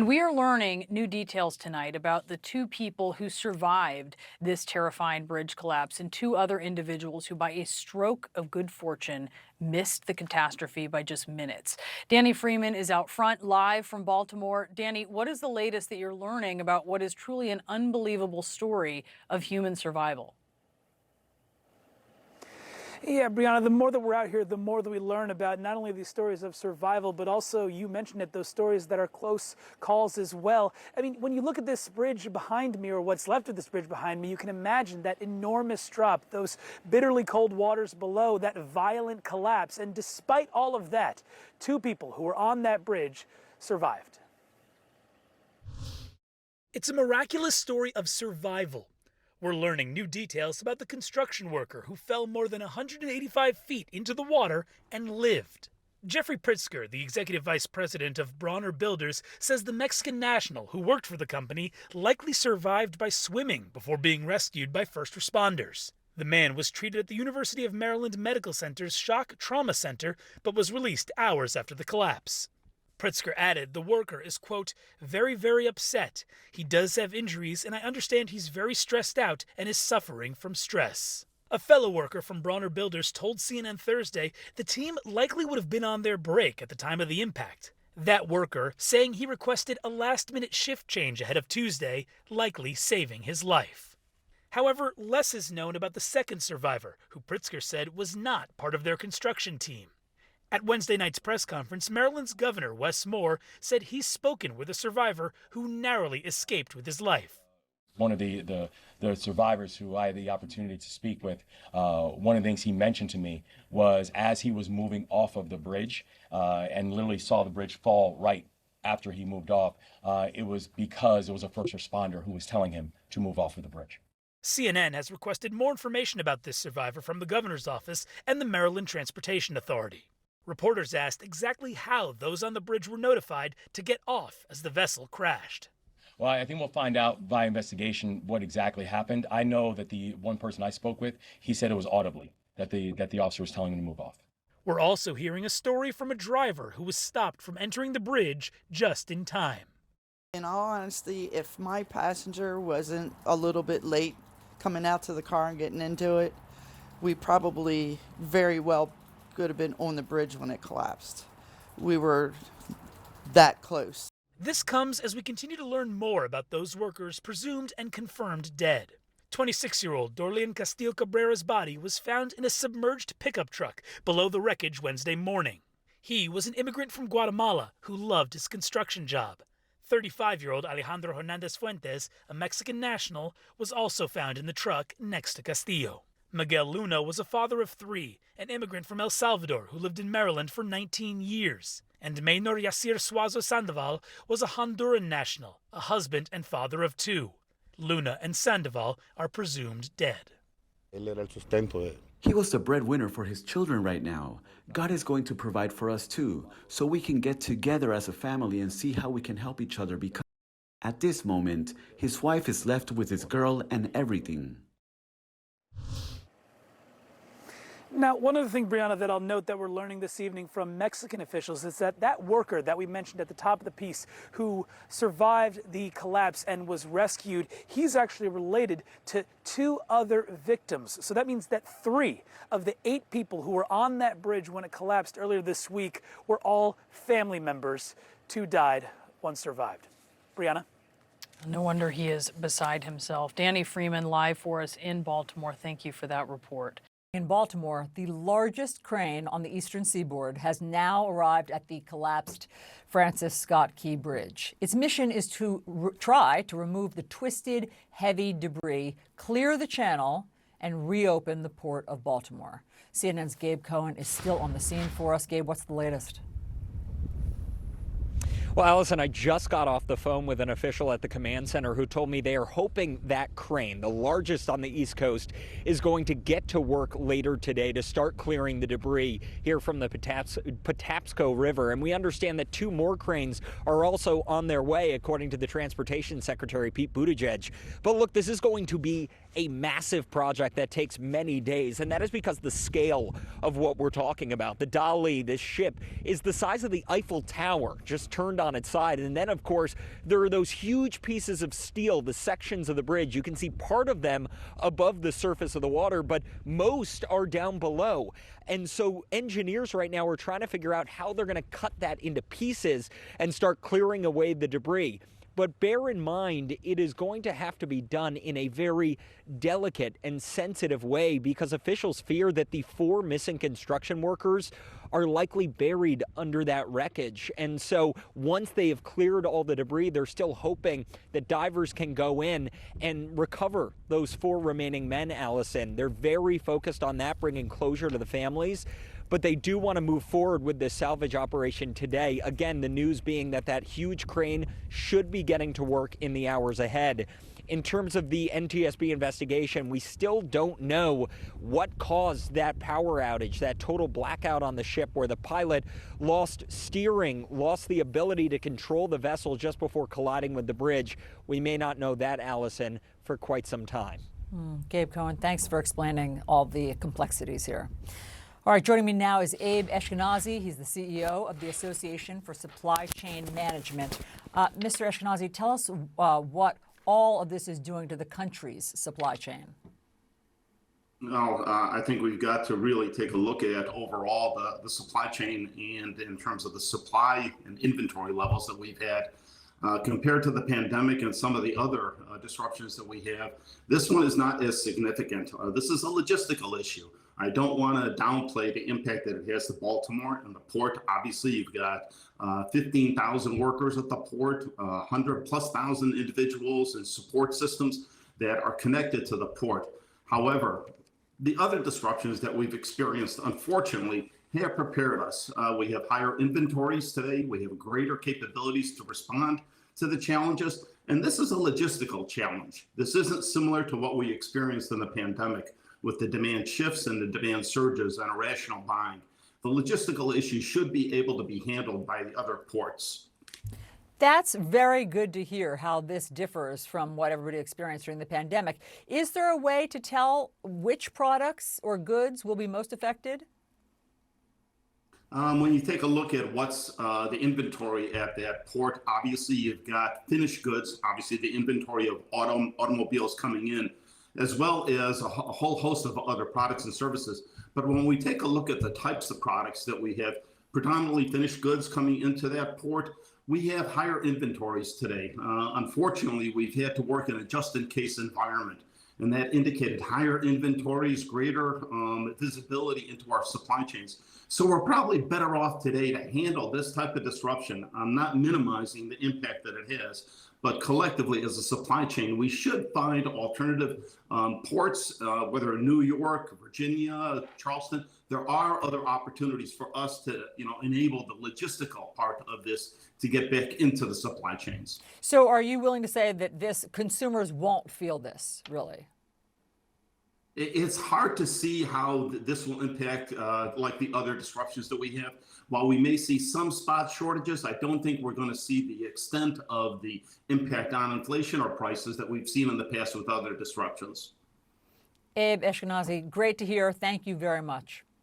we are learning new details tonight about the two people who survived this terrifying bridge collapse and two other individuals who, by a stroke of good fortune, missed the catastrophe by just minutes. Danny Freeman is out front live from Baltimore. Danny, what is the latest that you're learning about what is truly an unbelievable story of human survival? Yeah, Brianna, the more that we're out here, the more that we learn about not only these stories of survival, but also, you mentioned it, those stories that are close calls as well. I mean, when you look at this bridge behind me, or what's left of this bridge behind me, you can imagine that enormous drop, those bitterly cold waters below, that violent collapse. And despite all of that, two people who were on that bridge survived. It's a miraculous story of survival. We're learning new details about the construction worker who fell more than 185 feet into the water and lived. Jeffrey Pritzker, the executive vice president of Bronner Builders, says the Mexican national who worked for the company likely survived by swimming before being rescued by first responders. The man was treated at the University of Maryland Medical Center's Shock Trauma Center, but was released hours after the collapse. Pritzker added the worker is, quote, very, very upset. He does have injuries, and I understand he's very stressed out and is suffering from stress. A fellow worker from Bronner Builders told CNN Thursday the team likely would have been on their break at the time of the impact. That worker saying he requested a last-minute shift change ahead of Tuesday, likely saving his life. However, less is known about the second survivor, who Pritzker said was not part of their construction team. At Wednesday night's press conference, Maryland's Governor Wes Moore said he's spoken with a survivor who narrowly escaped with his life. One of the survivors who I had the opportunity to speak with, one of the things he mentioned to me was as he was moving off of the bridge and literally saw the bridge fall right after he moved off, it was because it was a first responder who was telling him to move off of the bridge. CNN has requested more information about this survivor from the governor's office and the Maryland Transportation Authority. Reporters asked exactly how those on the bridge were notified to get off as the vessel crashed. Well, I think we'll find out by investigation what exactly happened. I know that the one person I spoke with, he said it was audibly, that the officer was telling him to move off. We're also hearing a story from a driver who was stopped from entering the bridge just in time. In all honesty, if my passenger wasn't a little bit late coming out to the car and getting into it, we probably very well could have been on the bridge when it collapsed. We were that close. This comes as we continue to learn more about those workers presumed and confirmed dead. 26-year-old Dorlian Castillo Cabrera's body was found in a submerged pickup truck below the wreckage Wednesday morning. He was an immigrant from Guatemala who loved his construction job. 35-year-old Alejandro Hernandez Fuentes, a Mexican national, was also found in the truck next to Castillo. Miguel Luna was a father of three, an immigrant from El Salvador who lived in Maryland for 19 years. And Maynor Yacir Suazo Sandoval was a Honduran national, a husband and father of two. Luna and Sandoval are presumed dead. He was the breadwinner for his children right now. God is going to provide for us too, so we can get together as a family and see how we can help each other, because at this moment, his wife is left with his girl and everything. Now, one other thing, Brianna, that I'll note that we're learning this evening from Mexican officials is that worker that we mentioned at the top of the piece who survived the collapse and was rescued, he's actually related to two other victims. So that means that 3 of the 8 people who were on that bridge when it collapsed earlier this week were all family members. 2 died, 1 survived. Brianna? No wonder he is beside himself. Danny Freeman live for us in Baltimore. Thank you for that report. In Baltimore, the largest crane on the eastern seaboard has now arrived at the collapsed Francis Scott Key Bridge. Its mission is to try to remove the twisted, heavy debris, clear the channel, and reopen the port of Baltimore. CNN's Gabe Cohen is still on the scene for us. Gabe, what's the latest? Well, Allison, I just got off the phone with an official at the command center who told me they are hoping that crane, the largest on the East Coast, is going to get to work later today to start clearing the debris here from the Patapsco River. And we understand that 2 more cranes are also on their way, according to the Transportation Secretary, Pete Buttigieg. But look, this is going to be a massive project that takes many days, and that is because the scale of what we're talking about. The Dali, this ship, is the size of the Eiffel Tower, just turned on its side. And then, of course, there are those huge pieces of steel, the sections of the bridge. You can see part of them above the surface of the water, but most are down below. And so engineers right now are trying to figure out how they're going to cut that into pieces and start clearing away the debris. But bear in mind, it is going to have to be done in a very delicate and sensitive way because officials fear that the 4 missing construction workers are likely buried under that wreckage. And so once they have cleared all the debris, they're still hoping that divers can go in and recover those 4 remaining men, Allison. They're very focused on that, bringing closure to the families. But they do want to move forward with this salvage operation today. Again, the news being that that huge crane should be getting to work in the hours ahead. In terms of the NTSB investigation, we still don't know what caused that power outage, that total blackout on the ship where the pilot lost steering, lost the ability to control the vessel just before colliding with the bridge. We may not know that, Allison, for quite some time. Gabe Cohen, thanks for explaining all the complexities here. All right, joining me now is Abe Eshkenazi. He's the CEO of the Association for Supply Chain Management. Mr. Eshkenazi, tell us what all of this is doing to the country's supply chain. Well, I think we've got to really take a look at overall the supply chain and in terms of the supply and inventory levels that we've had compared to the pandemic and some of the other disruptions that we have. This one is not as significant. This is a logistical issue. I don't want to downplay the impact that it has to Baltimore and the port. Obviously, you've got 15,000 workers at the port, 100,000+ individuals and support systems that are connected to the port. However, the other disruptions that we've experienced, unfortunately, have prepared us. We have higher inventories today. We have greater capabilities to respond to the challenges. And this is a logistical challenge. This isn't similar to what we experienced in the pandemic with the demand shifts and the demand surges and irrational buying. The logistical issue should be able to be handled by the other ports. That's very good to hear how this differs from what everybody experienced during the pandemic. Is there a way to tell which products or goods will be most affected? When you take a look at what's the inventory at that port, obviously you've got finished goods, obviously the inventory of automobiles coming in, as well as a whole host of other products and services. But when we take a look at the types of products that we have, predominantly finished goods coming into that port, we have higher inventories today. Unfortunately, we've had to work in a just-in-case environment, and that indicated higher inventories, greater visibility into our supply chains. So we're probably better off today to handle this type of disruption. I'm not minimizing the impact that it has, but collectively as a supply chain, we should find alternative ports, whether in New York, Virginia, Charleston. There are other opportunities for us to, enable the logistical part of this to get back into the supply chains. So are you willing to say that consumers won't feel this, really? It's hard to see how this will impact like the other disruptions that we have. While we may see some spot shortages, I don't think we're going to see the extent of the impact on inflation or prices that we've seen in the past with other disruptions. Abe Eshkenazi, great to hear. Thank you very much.